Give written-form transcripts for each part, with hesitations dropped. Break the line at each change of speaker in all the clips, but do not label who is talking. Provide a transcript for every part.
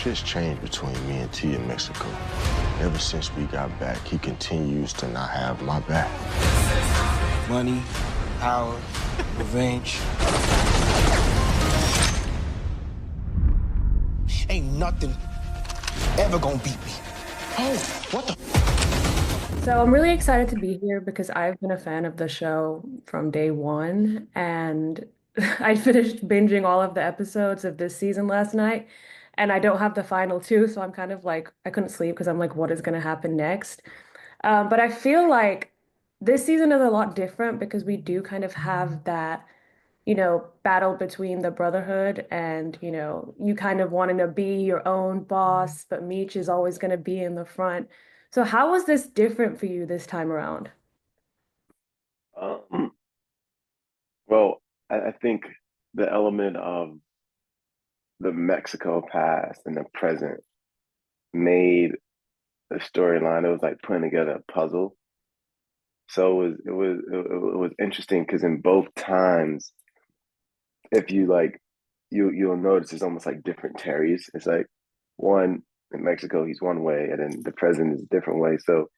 Shit's changed between me and T in Mexico. Ever since we got back, he continues to not have my back.
Money, power, revenge. Ain't nothing ever gonna beat me. Oh, what the?
So I'm really excited to be here because I've been a fan of the show from day one, and I finished binging all of the episodes of this season last night, and I don't have the final two, so I'm kind of like I couldn't sleep because I'm like, what is going to happen next? But I feel like this season is a lot different because we do kind of have that, battle between the Brotherhood and, you kind of wanting to be your own boss, but Meech is always going to be in the front. So how was this different for you this time around?
Um, well, I think the element of the Mexico past and the present made the storyline. It was like putting together a puzzle. So it was interesting because in both times, if you like, you'll notice it's almost like different Terrys. It's like one in Mexico, he's one way, and then the present is a different way. So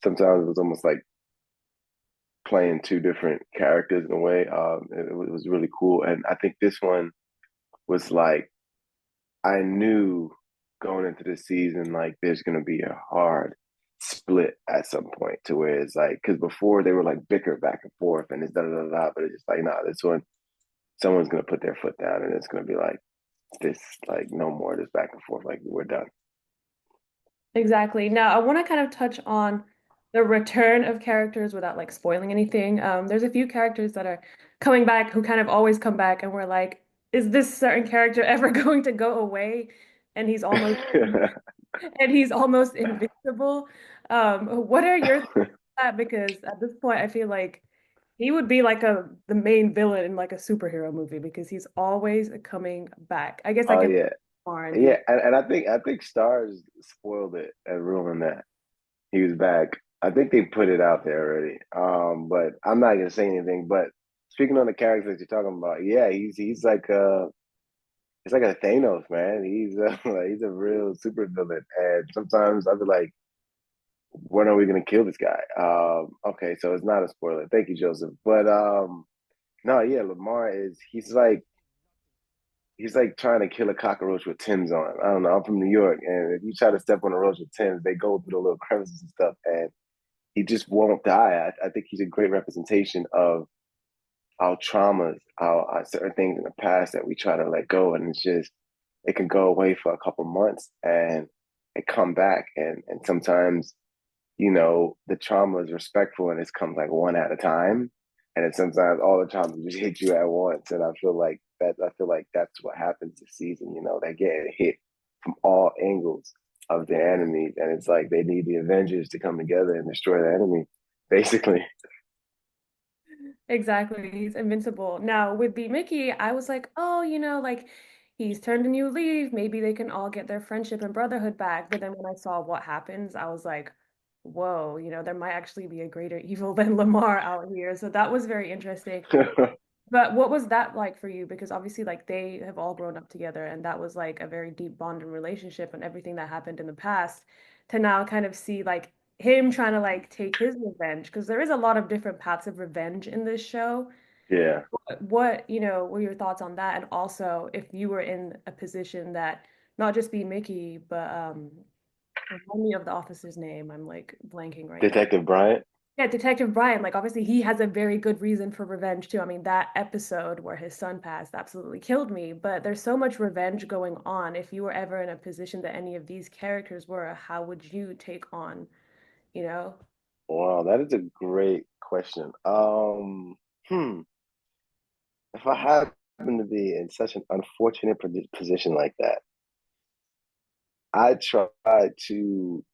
sometimes it was almost like playing two different characters in a way. It was really cool, and I think this one was like I knew going into the season like there's gonna be a hard split at some point to where it's like because before they were like bicker back and forth and it's da da da da, but it's just like nah, this one someone's gonna put their foot down and it's gonna be like this like no more of this back and forth like we're done.
Exactly. Now, I want to kind of touch on the return of characters without like spoiling anything. There's a few characters that are coming back who kind of always come back, and we're like, is this certain character ever going to go away? And he's almost and he's almost invincible. What are your thoughts on that? Because at this point, I feel like he would be like the main villain in like a superhero movie because he's always coming back. I guess I
Oh
can
yeah.
and
Yeah,
he
and I think STARZ spoiled it and ruined that. He was back. I think they put it out there already. But I'm not gonna say anything. But speaking on the characters you're talking about, yeah, he's like it's like a Thanos, man. He's like, he's a real super villain. And sometimes I'll be like, when are we gonna kill this guy? Okay, so it's not a spoiler. Thank you, Joseph. But no, yeah, Lamar is he's like trying to kill a cockroach with Tim's on. I don't know. I'm from New York, and if you try to step on a roach with Tim's, they go through the little crevices and stuff, and he just won't die. I think he's a great representation of our traumas, our certain things in the past that we try to let go, and it's just it can go away for a couple months and it come back, and sometimes the trauma is respectful and it's comes like one at a time, and then sometimes all the trauma just hit you at once, and I feel like that's what happens this season. They get hit from all angles of their enemies, and it's like they need the Avengers to come together and destroy the enemy, basically.
exactly. He's invincible. Now, with B Mickey, I was like, oh, like he's turned a new leaf. Maybe they can all get their friendship and brotherhood back. But then when I saw what happens, I was like, whoa, there might actually be a greater evil than Lamar out here. So that was very interesting. But what was that like for you? Because obviously, like they have all grown up together, and that was like a very deep bond and relationship, and everything that happened in the past to now kind of see like him trying to like take his revenge, because there is a lot of different paths of revenge in this show.
Yeah.
What, were your thoughts on that? And also, if you were in a position that not just be Mickey, but remind me of the officer's name. I'm like blanking right now.
Detective Bryant.
Yeah, Detective Brian, like obviously he has a very good reason for revenge too. I mean, that episode where his son passed absolutely killed me, but there's so much revenge going on. If you were ever in a position that any of these characters were, how would you take on, you know?
Wow, that is a great question. If I happen to be in such an unfortunate position like that, I try to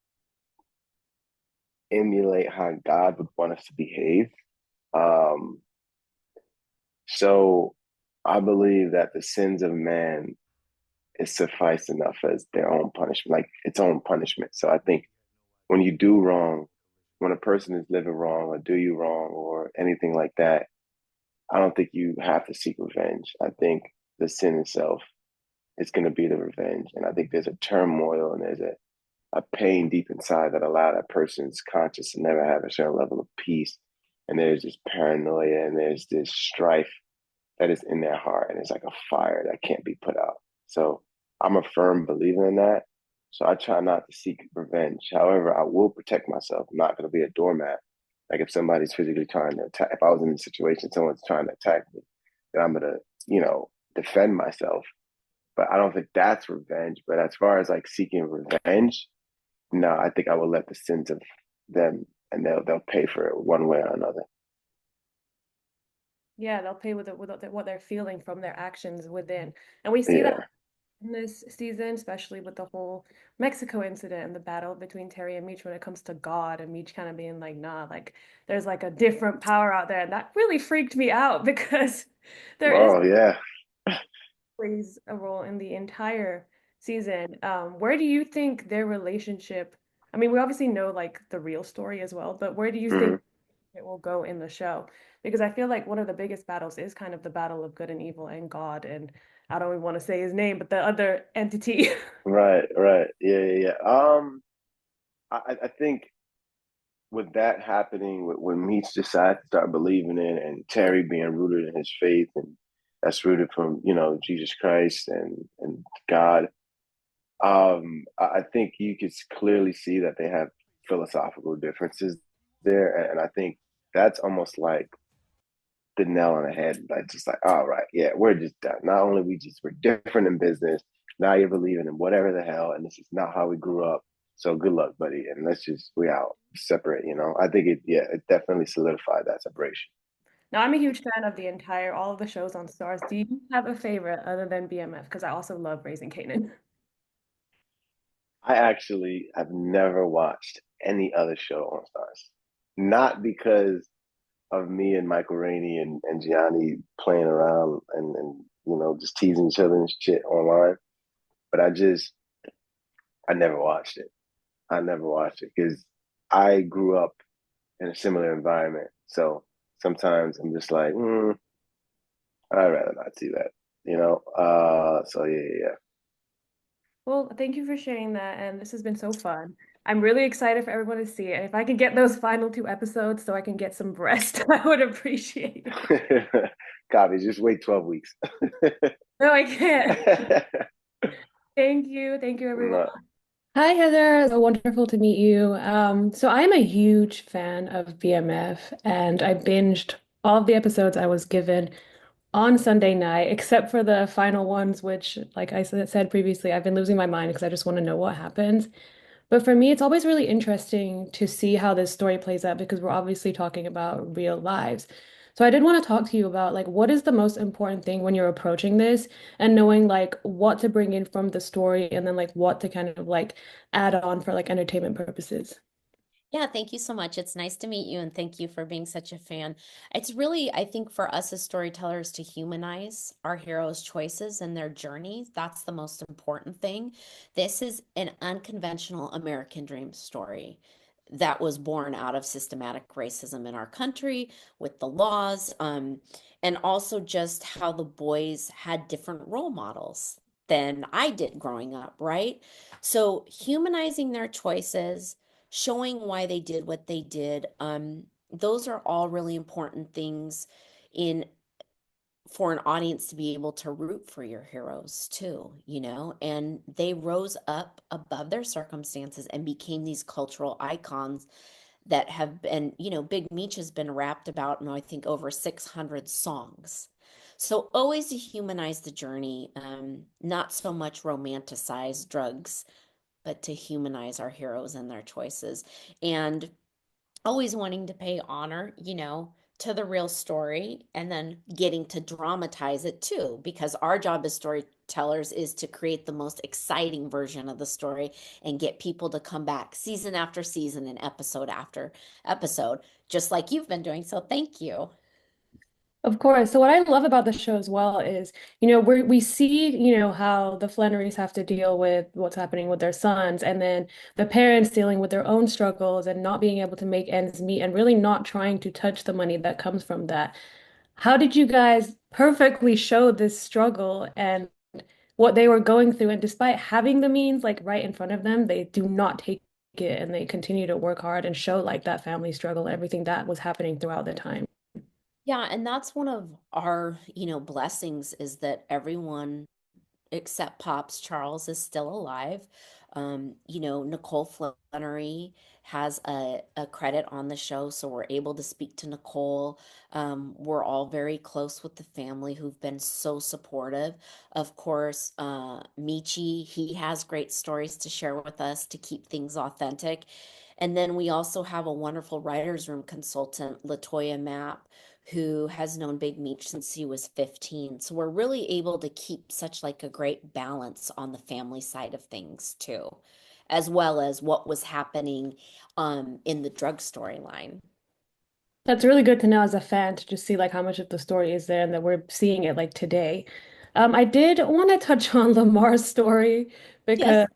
emulate how God would want us to behave. Um, so I believe that the sins of man is suffice enough as their own punishment, like its own punishment. So I think when you do wrong, when a person is living wrong or do you wrong or anything like that, I don't think you have to seek revenge. I think the sin itself it's going to be the revenge. And I think there's a turmoil and there's a pain deep inside that allow that person's conscious to never have a certain level of peace. And there's this paranoia and there's this strife that is in their heart. And it's like a fire that can't be put out. So I'm a firm believer in that. So I try not to seek revenge. However, I will protect myself. I'm not going to be a doormat. Like if somebody's physically trying to attack, if I was in a situation, someone's trying to attack me, then I'm going to, defend myself. But I don't think that's revenge. But as far as like seeking revenge, no, I think I will let the sins of them and they'll pay for it one way or another.
Yeah, they'll pay with what they're feeling from their actions within. And we see that
Yeah.
in this season, especially with the whole Mexico incident and the battle between Terry and Meech when it comes to God, and Meech kind of being like, nah, like there's like a different power out there. And that really freaked me out because there is
Oh yeah.
plays a role in the entire season. Where do you think their relationship, I mean, we obviously know like the real story as well, but where do you think
Hmm.
it will go in the show? Because I feel like one of the biggest battles is kind of the battle of good and evil and God, and I don't even want to say his name, but the other entity.
Right, right. Yeah, yeah, yeah. I think with that happening, when Meech decided to start believing in and Terry being rooted in his faith and that's rooted from, Jesus Christ and God, I think you could clearly see that they have philosophical differences there. And I think that's almost like the nail on the head. Like just like, all right, yeah, we're just done. Not only we're different in business. Now you're believing in whatever the hell, and this is not how we grew up. So good luck, buddy, and we out separate. I think it definitely solidified that separation.
Now, I'm a huge fan of all of the shows on Stars. Do you have a favorite other than BMF? Because I also love Raising Kanan.
I actually have never watched any other show on Stars, not because of me and Michael Rainey and Gianni playing around and just teasing each other and shit online, but I never watched it. I never watched it because I grew up in a similar environment. So sometimes I'm just like, I'd rather not see that. So yeah, yeah, yeah.
Well, thank you for sharing that, and this has been so fun. I'm really excited for everyone to see it. If I can get those final two episodes so I can get some rest, I would appreciate it.
Copy. Just wait 12 weeks.
No, I can't. Thank you. Thank you, everyone.
No.
Hi, Heather. So wonderful to meet you. So I'm a huge fan of BMF, and I binged all of the episodes I was given on Sunday night, except for the final ones, which, like I said previously, I've been losing my mind because I just want to know what happens. But for me, it's always really interesting to see how this story plays out because we're obviously talking about real lives. So I did want to talk to you about like what is the most important thing when you're approaching this and knowing like what to bring in from the story and then like what to kind of like add on for like entertainment purposes.
Yeah, thank you so much. It's nice to meet you and thank you for being such a fan. It's really, I think, for us as storytellers to humanize our heroes' choices and their journeys. That's the most important thing. This is an unconventional American dream story that was born out of systematic racism in our country with the laws, and also just how the boys had different role models than I did growing up, right? So humanizing their choices, showing why they did what they did. Those are all really important things in for an audience to be able to root for your heroes too, and they rose up above their circumstances and became these cultural icons that have been, Big Meech has been rapped about in, I think, over 600 songs. So always to humanize the journey, not so much romanticize drugs, but to humanize our heroes and their choices. And always wanting to pay honor, to the real story and then getting to dramatize it too, because our job as storytellers is to create the most exciting version of the story and get people to come back season after season and episode after episode, just like you've been doing. So thank you.
Of course. So what I love about the show as well is, we see, how the Flannerys have to deal with what's happening with their sons, and then the parents dealing with their own struggles and not being able to make ends meet and really not trying to touch the money that comes from that. How did you guys perfectly show this struggle and what they were going through. And despite having the means like right in front of them, they do not take it and they continue to work hard and show like that family struggle, everything that was happening throughout the time.
Yeah, and that's one of our, blessings is that everyone except Pops Charles is still alive. Nicole Flenory has a credit on the show, so we're able to speak to Nicole. We're all very close with the family who've been so supportive. Of course, Michi, he has great stories to share with us to keep things authentic. And then we also have a wonderful writer's room consultant, Latoya Mapp, who has known Big Meech since he was 15. So we're really able to keep such like a great balance on the family side of things too, as well as what was happening in the drug storyline.
That's really good to know as a fan to just see like how much of the story is there and that we're seeing it like today. I did want to touch on Lamar's story
Yes.
because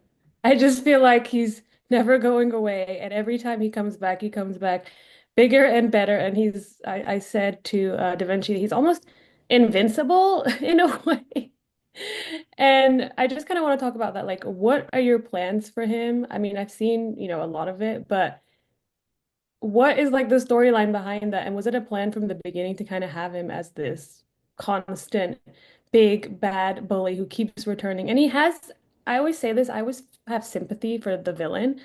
I just feel like he's never going away, and every time he comes back bigger and better. And I said to Da Vinci, he's almost invincible in a way. And I just kind of want to talk about that. Like, what are your plans for him? I mean, I've seen, a lot of it, but what is like the storyline behind that? And was it a plan from the beginning to kind of have him as this constant big bad bully who keeps returning? And I always say this, I always have sympathy for the villain,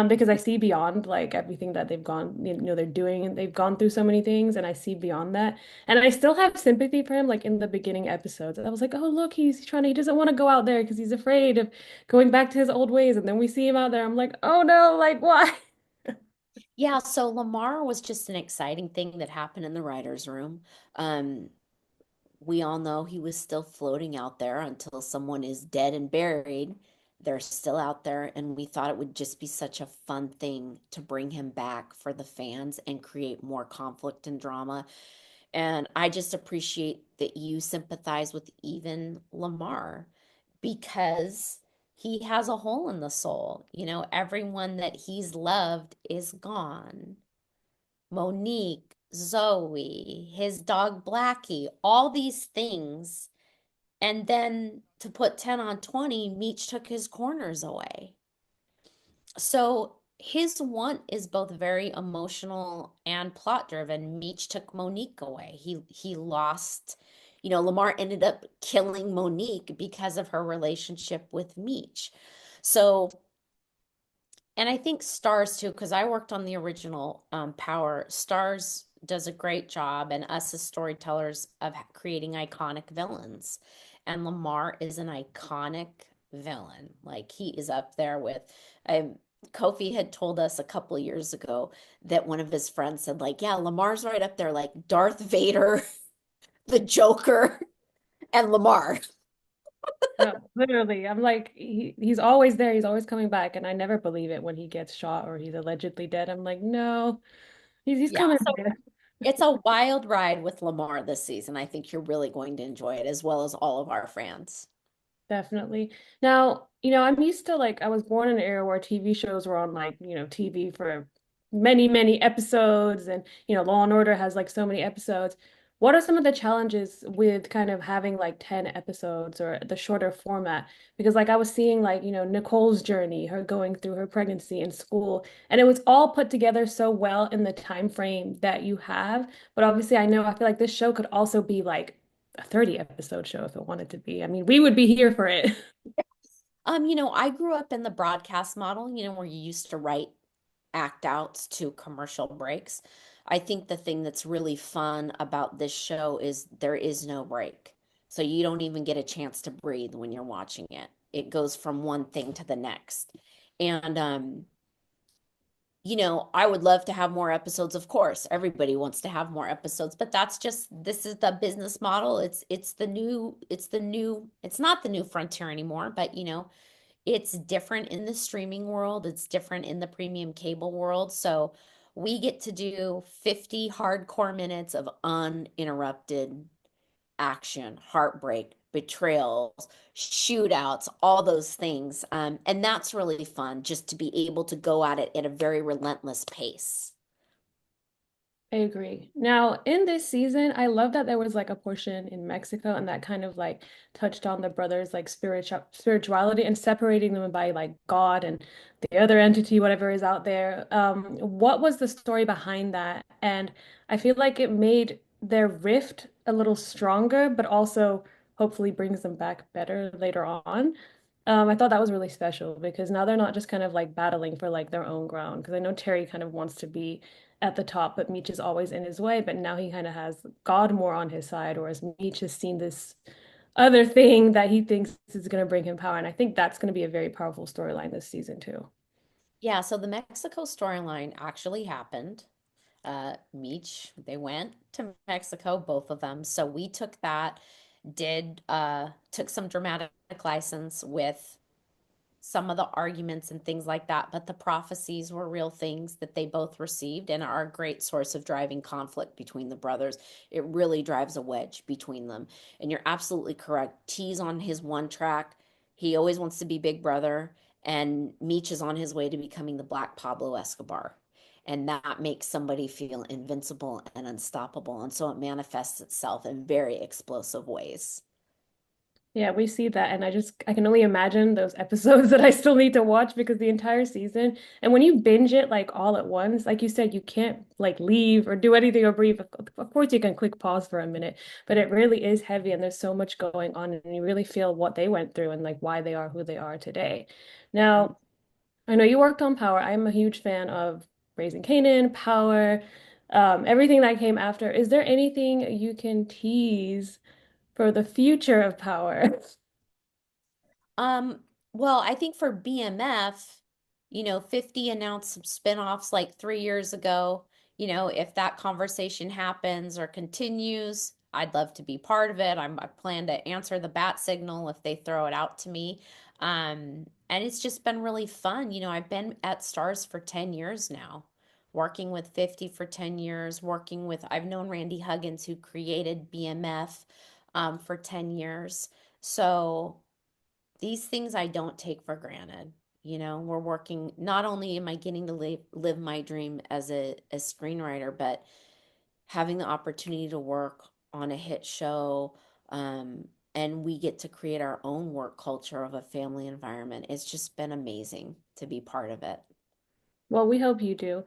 because I see beyond like everything that they've gone, they're doing, and they've gone through so many things, and I see beyond that. And I still have sympathy for him, like in the beginning episodes. I was like, oh, look, he doesn't want to go out there because he's afraid of going back to his old ways. And then we see him out there. I'm like, oh no, like why?
Yeah, so Lamar was just an exciting thing that happened in the writer's room. Um, we all know he was still floating out there until someone is dead and buried. They're still out there, and we thought it would just be such a fun thing to bring him back for the fans and create more conflict and drama. And I just appreciate that you sympathize with even Lamar because he has a hole in the soul. Everyone that he's loved is gone. Monique, Zoe, his dog Blackie, all these things. And then to put 10 on 20, Meech took his corners away. So his want is both very emotional and plot driven. Meech took Monique away. He lost, Lamar ended up killing Monique because of her relationship with Meech. So, and I think STARZ too, because I worked on the original Power. STARZ does a great job, and us as storytellers of creating iconic villains. And Lamar is an iconic villain. Like he is up there with. Um, Kofi had told us a couple of years ago that one of his friends said, like, yeah, Lamar's right up there, like Darth Vader, the Joker, and Lamar.
No, literally. I'm like, he's always there. He's always coming back. And I never believe it when he gets shot or he's allegedly dead. I'm like, no, he's
Yeah,
coming
so
back.
it's a wild ride with Lamar this season. I think you're really going to enjoy it as well as all of our fans.
Definitely. Now, I'm used to like I was born in an era where TV shows were on like, TV for many, many episodes, and Law and Order has like so many episodes. What are some of the challenges with kind of having like 10 episodes or the shorter format? Because like I was seeing like, Nicole's journey, her going through her pregnancy in school, and it was all put together so well in the time frame that you have. But obviously I feel like this show could also be like a 30 episode show if it wanted to be. I mean, we would be here for it.
I grew up in the broadcast model, where you used to write act outs to commercial breaks. I think the thing that's really fun about this show is there is no break. So you don't even get a chance to breathe when you're watching it. It goes from one thing to the next. And I would love to have more episodes, of course. Everybody wants to have more episodes, but this is the business model. It's not the new frontier anymore, but it's different in the streaming world. It's different in the premium cable world. So we get to do 50 hardcore minutes of uninterrupted action, heartbreak, betrayals, shootouts, all those things. And that's really fun just to be able to go at it at a very relentless pace.
I agree. Now, in this season, I love that there was like a portion in Mexico and that kind of like touched on the brothers' like spirituality and separating them by like God and the other entity, whatever is out there. What was the story behind that? And I feel like it made their rift a little stronger, but also hopefully brings them back better later on. I thought that was really special because now they're not just kind of like battling for like their own ground. Because I know Terry kind of wants to be at the top, but Meech is always in his way. But now he kind of has God more on his side, whereas Meech has seen this other thing that he thinks is going to bring him power. And I think that's going to be a very powerful storyline this season too.
Yeah, so the Mexico storyline actually happened. Meech, they went to Mexico, both of them. So we took that, did took some dramatic license with some of the arguments and things like that, but the prophecies were real things that they both received and are a great source of driving conflict between the brothers. It really drives a wedge between them. And you're absolutely correct. T's on his one track. He always wants to be Big Brother, and Meech is on his way to becoming the Black Pablo Escobar. And that makes somebody feel invincible and unstoppable. And so it manifests itself in very explosive ways.
Yeah, we see that, and I can only imagine those episodes that I still need to watch because the entire season, and when you binge it like all at once, like you said, you can't like leave or do anything or breathe. Of course, you can click pause for a minute, but it really is heavy, and there's so much going on, and you really feel what they went through and like why they are who they are today. Now, I know you worked on Power. I'm a huge fan of Raising Kanan, Power, everything that came after. Is there anything you can tease for the future of Power?
Um, well, I think for BMF, 50 announced some spinoffs like 3 years ago. If that conversation happens or continues, I'd love to be part of it. I plan to answer the bat signal if they throw it out to me. And it's just been really fun. I've been at STARZ for 10 years now, working with 50 for 10 years, I've known Randy Huggins, who created BMF, for 10 years. So, these things I don't take for granted. We're working, not only am I getting to live my dream as a screenwriter, but having the opportunity to work on a hit show, and we get to create our own work culture of a family environment. It's just been amazing to be part of it.
Well, we hope you do.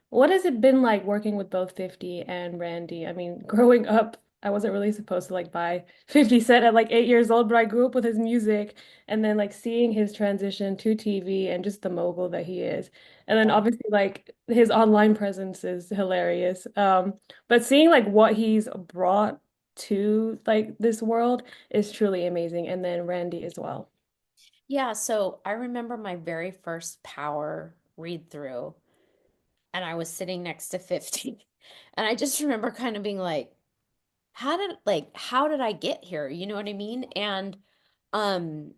What has it been like working with both 50 and Randy? I mean, growing up, I wasn't really supposed to like buy 50 Cent at like 8 years old, but I grew up with his music and then like seeing his transition to TV and just the mogul that he is. And then
Yeah.
obviously like his online presence is hilarious. But seeing like what he's brought to like this world is truly amazing. And then Randy as well.
Yeah, so I remember my very first Power read through, and I was sitting next to 50. And I just remember kind of being like, how did I get here? You know what I mean? And um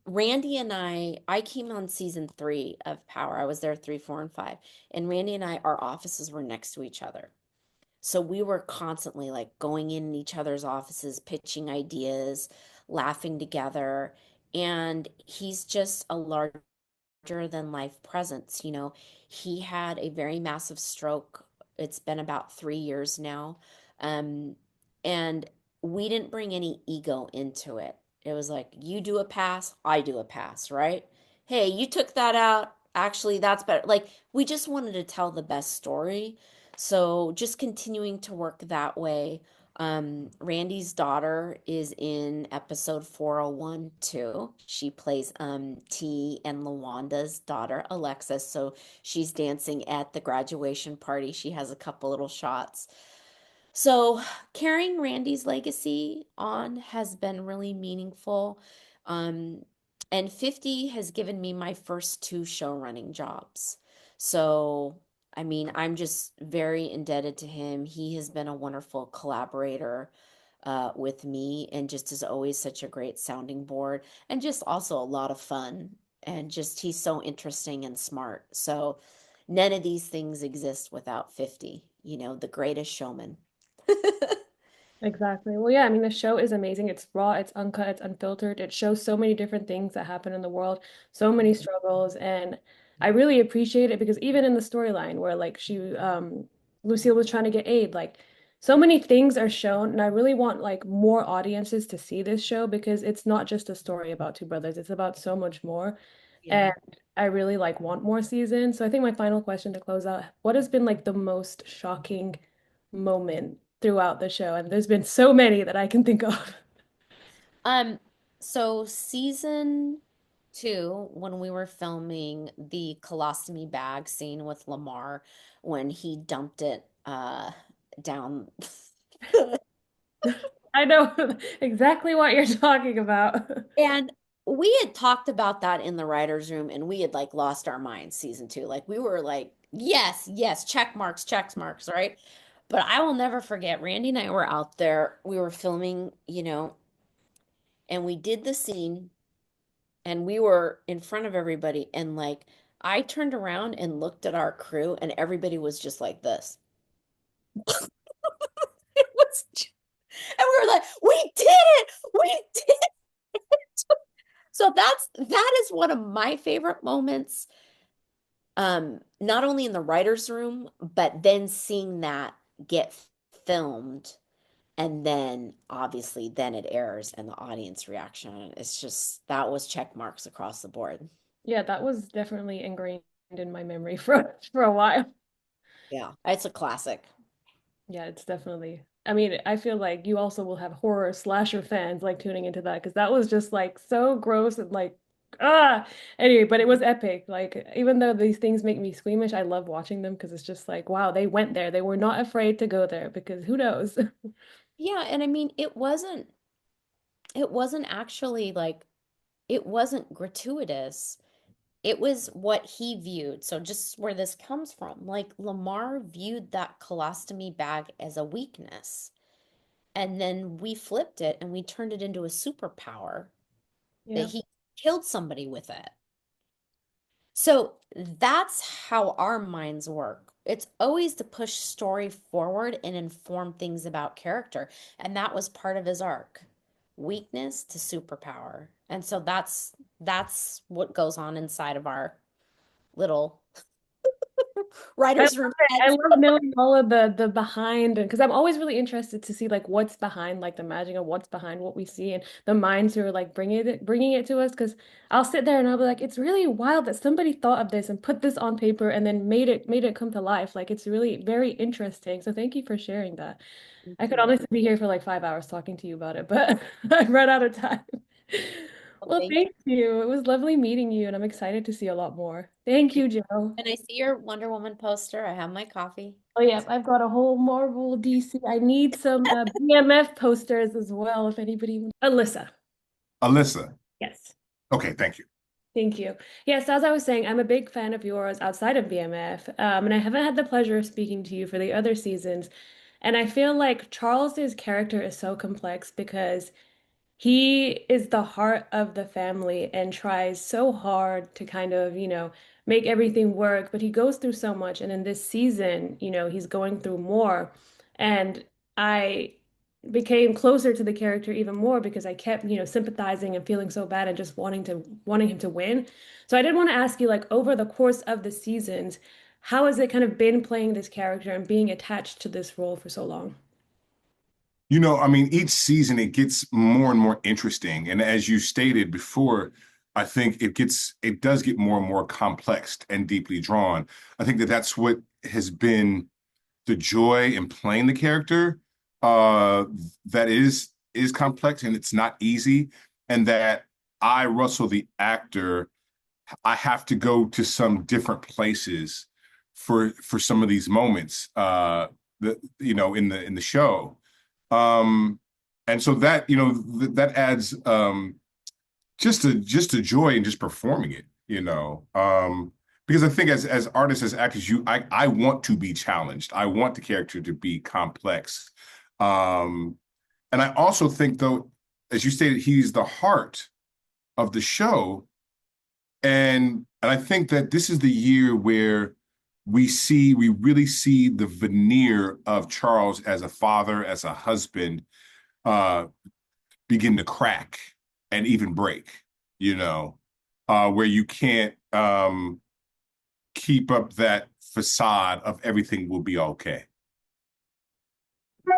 Randy and I came on season 3 of Power. I was there 3, 4, and 5. And Randy and I, our offices were next to each other. So we were constantly like going in each other's offices, pitching ideas, laughing together. And he's just a larger than life presence. He had a very massive stroke. It's been about 3 years now. Um, and we didn't bring any ego into it. It was like, you do a pass, I do a pass, right? Hey, you took that out. Actually, that's better. Like, we just wanted to tell the best story. So just continuing to work that way. Randy's daughter is in episode 401 too. She plays T and Lawanda's daughter, Alexis. So she's dancing at the graduation party. She has a couple little shots. So carrying Randy's legacy on has been really meaningful. Um, and 50 has given me my first 2 show running jobs. So, I mean, I'm just very indebted to him. He has been a wonderful collaborator with me, and just is always such a great sounding board, and just also a lot of fun. And just he's so interesting and smart. So, none of these things exist without 50, the greatest showman.
Exactly. Well, yeah, I mean, the show is amazing. It's raw, it's uncut, it's unfiltered. It shows so many different things that happen in the world, so many struggles, and I really appreciate it because even in the storyline where like Lucille was trying to get aid. Like so many things are shown, and I really want like more audiences to see this show because it's not just a story about two brothers. It's about so much more.
Yeah.
And I really like want more seasons. So I think my final question to close out, what has been like the most shocking moment throughout the show? And there's been so many that I can think of.
Um, so season two, when we were filming the colostomy bag scene with Lamar, when he dumped it down.
I know exactly what you're talking about.
And we had talked about that in the writers' room, and we had like lost our minds season two. Like we were like, yes, yes, check marks, right? But I will never forget, Randy and I were out there, we were filming, and we did the scene and we were in front of everybody, and like I turned around and looked at our crew, and everybody was just like this. It was and we were like, we did it! We did it! So that is one of my favorite moments, not only in the writer's room, but then seeing that get filmed, and then obviously then it airs and the audience reaction. It's just that was check marks across the board.
Yeah, that was definitely ingrained in my memory for a while.
Yeah, it's a classic.
Yeah, it's definitely. I mean, I feel like you also will have horror slasher fans like tuning into that because that was just like so gross and like ah. Anyway, but it was epic. Like even though these things make me squeamish, I love watching them because it's just like wow, they went there. They were not afraid to go there because who knows?
Yeah, and I mean it wasn't actually like it wasn't gratuitous. It was what he viewed. So just where this comes from, like Lamar viewed that colostomy bag as a weakness. And then we flipped it and we turned it into a superpower that
Yeah.
he killed somebody with it. So that's how our minds work. It's always to push story forward and inform things about character. And that was part of his arc. Weakness to superpower. And so that's what goes on inside of our little
I love
writer's room
it. I
heads.
love knowing all of the behind and because I'm always really interested to see like what's behind like the magic of what's behind what we see and the minds who are like bringing it to us because I'll sit there and I'll be like it's really wild that somebody thought of this and put this on paper and then made it come to life. Like it's really very interesting. So thank you for sharing that. I could
Mhm.
honestly be here for like 5 hours talking to you about it, but I've run out of time.
Well,
Well,
thank you.
thank you. It was lovely meeting you and I'm excited to see a lot more. Thank you, Joe.
And I see your Wonder Woman poster. I have my coffee.
Oh yeah, I've got a whole Marvel DC. I need some BMF posters as well, if anybody. Alyssa.
Alyssa.
Yes.
Okay, thank you.
Thank you. Yes, as I was saying, I'm a big fan of yours outside of BMF, and I haven't had the pleasure of speaking to you for the other seasons. And I feel like Charles's character is so complex because he is the heart of the family and tries so hard to kind of, make everything work, but he goes through so much. And in this season, he's going through more. And I became closer to the character even more because I kept, sympathizing and feeling so bad and just wanting him to win. So I did want to ask you, like, over the course of the seasons, how has it kind of been playing this character and being attached to this role for so long?
I mean, each season it gets more and more interesting. And as you stated before, I think it does get more and more complex and deeply drawn. I think that that's what has been the joy in playing the character, uh, that is complex and it's not easy. And that Russell, the actor, I have to go to some different places for some of these moments, in the show. Um, and so that, that adds just a joy in just performing it. Because I think as artists, as actors, I want to be challenged. I want the character to be complex. Um, and I also think though, as you stated, he's the heart of the show. And I think that this is the year where we really see the veneer of Charles as a father, as a husband, uh, begin to crack and even break, where you can't keep up that facade of everything will be okay.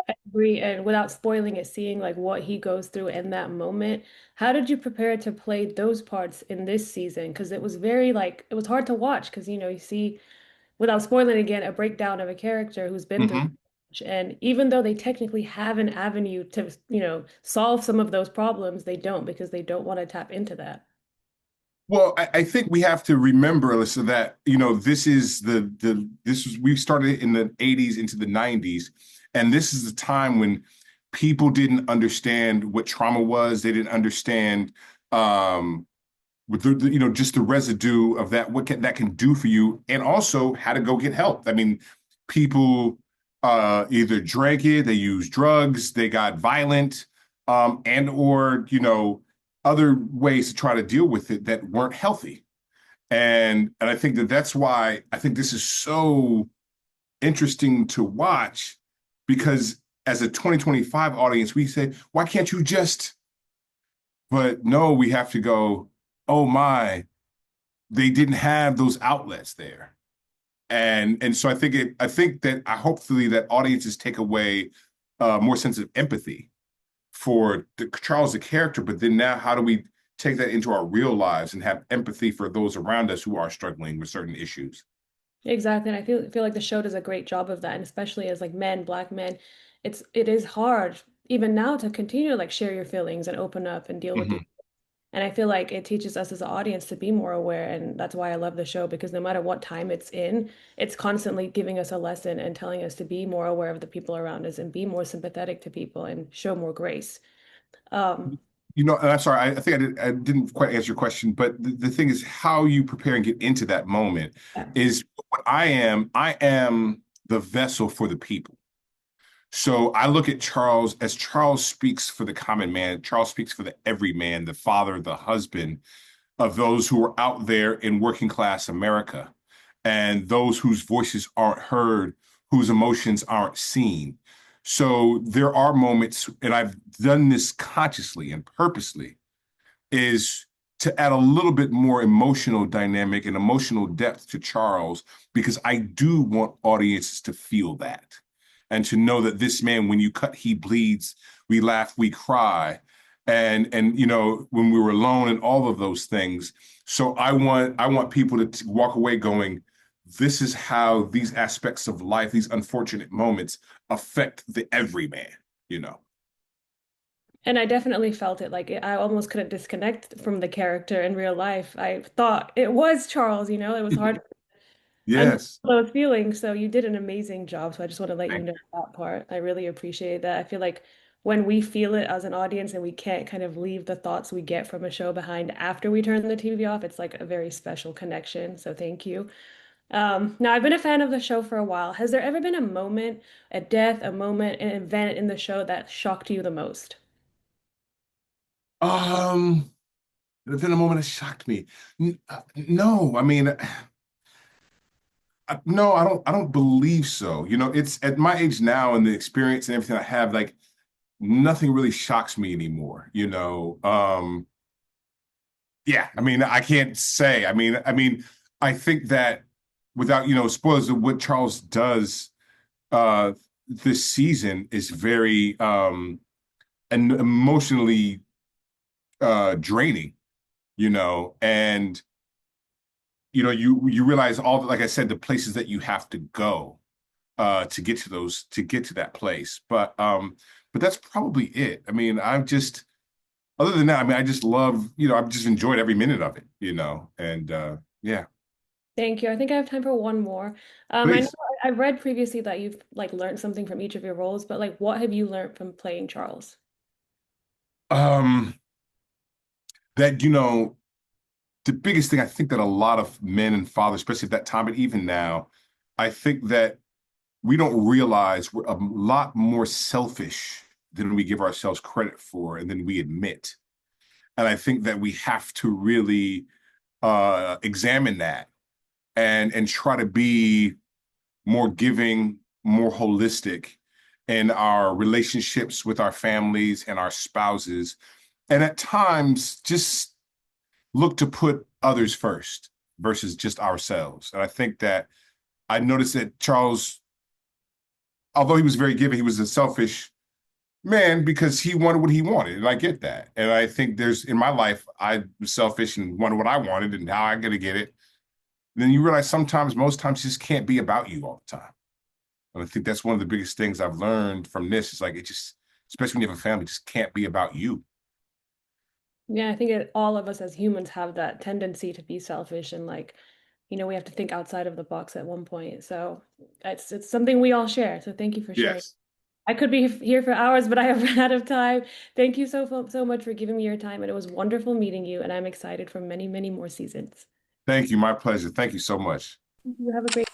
I agree. And without spoiling it, seeing like what he goes through in that moment, how did you prepare to play those parts in this season? Because it was very like it was hard to watch because you see, without spoiling again, a breakdown of a character who's been through
Mhm.
much. And even though they technically have an avenue to, solve some of those problems, they don't because they don't want to tap into that.
Well, I think we have to remember, Alyssa, that this is we started in the 80s into the 90s, and this is the time when people didn't understand what trauma was. They didn't understand with just the residue of that, that can do for you, and also how to go get help. I mean, people either drank it, they used drugs, they got violent, and or other ways to try to deal with it that weren't healthy. And I think that's why I think this is so interesting to watch, because as a 2025 audience, we say, why can't you just? But no, we have to go, oh my, they didn't have those outlets there. And so I think that hopefully that audiences take away more sense of empathy for Charles the character, but then now how do we take that into our real lives and have empathy for those around us who are struggling with certain issues?
Exactly. And I feel like the show does a great job of that. And especially as like men, black men, it is hard even now to continue to like share your feelings and open up and deal with these.
Mhm.
And I feel like it teaches us as an audience to be more aware. And that's why I love the show because no matter what time it's in, it's constantly giving us a lesson and telling us to be more aware of the people around us and be more sympathetic to people and show more grace. Um,
And I'm sorry, I think I didn't quite answer your question, but the thing is how you prepare and get into that moment
yeah.
is what I am the vessel for the people. So I look at Charles as Charles speaks for the common man. Charles speaks for the everyman, the father, the husband of those who are out there in working class America and those whose voices aren't heard, whose emotions aren't seen. So there are moments, and I've done this consciously and purposely, is to add a little bit more emotional dynamic and emotional depth to Charles, because I do want audiences to feel that and to know that this man, when you cut, he bleeds, we laugh, we cry. And when we were alone and all of those things. So I want people to walk away going, this is how these aspects of life, these unfortunate moments affect the everyman, you know.
And I definitely felt it. Like I almost couldn't disconnect from the character in real life. I thought it was Charles, it was hard and
Yes.
those feelings. So you did an amazing job. So I just want to let you know that part. I really appreciate that. I feel like when we feel it as an audience and we can't kind of leave the thoughts we get from a show behind after we turn the TV off, it's like a very special connection. So thank you. Now I've been a fan of the show for a while. Has there ever been a moment, a death, a moment, an event in the show that shocked you the most?
Um, there's been a moment that shocked me. No, I mean, no, I don't believe so. It's at my age now and the experience and everything I have, like nothing really shocks me anymore. Yeah, I mean, I can't say. I think that without, spoilers of what Charles does uh this season is very and emotionally draining, and you realize all the, like I said, the places that you have to go to get to that place. But that's probably it. I mean, I've just other than that, I mean, I just love, I've just enjoyed every minute of it, and yeah,
Thank you. I think I have time for one more. I know
please.
I read previously that you've like learned something from each of your roles, but like what have you learned from playing Charles?
Um, that the biggest thing I think that a lot of men and fathers, especially at that time, but even now, I think that we don't realize we're a lot more selfish than we give ourselves credit for and than we admit. And I think that we have to really examine that and try to be more giving, more holistic in our relationships with our families and our spouses. And at times, just look to put others first versus just ourselves. And I think that I noticed that Charles although he was very giving, he was a selfish man because he wanted what he wanted, and I get that. And I think in my life, I was selfish and wanted what I wanted, and how I'm gonna get it. And then you realize most times, it just can't be about you all the time. And I think that's one of the biggest things I've learned from this. Is like, it just, especially when you have a family, just can't be about you.
Yeah, I think all of us as humans have that tendency to be selfish and like, we have to think outside of the box at one point. So it's something we all share. So thank you for sharing.
Yes.
I could be here for hours, but I have run out of time. Thank you so much for giving me your time, and it was wonderful meeting you, and I'm excited for many, many more seasons.
Thank you. My pleasure. Thank you so much.
You have a great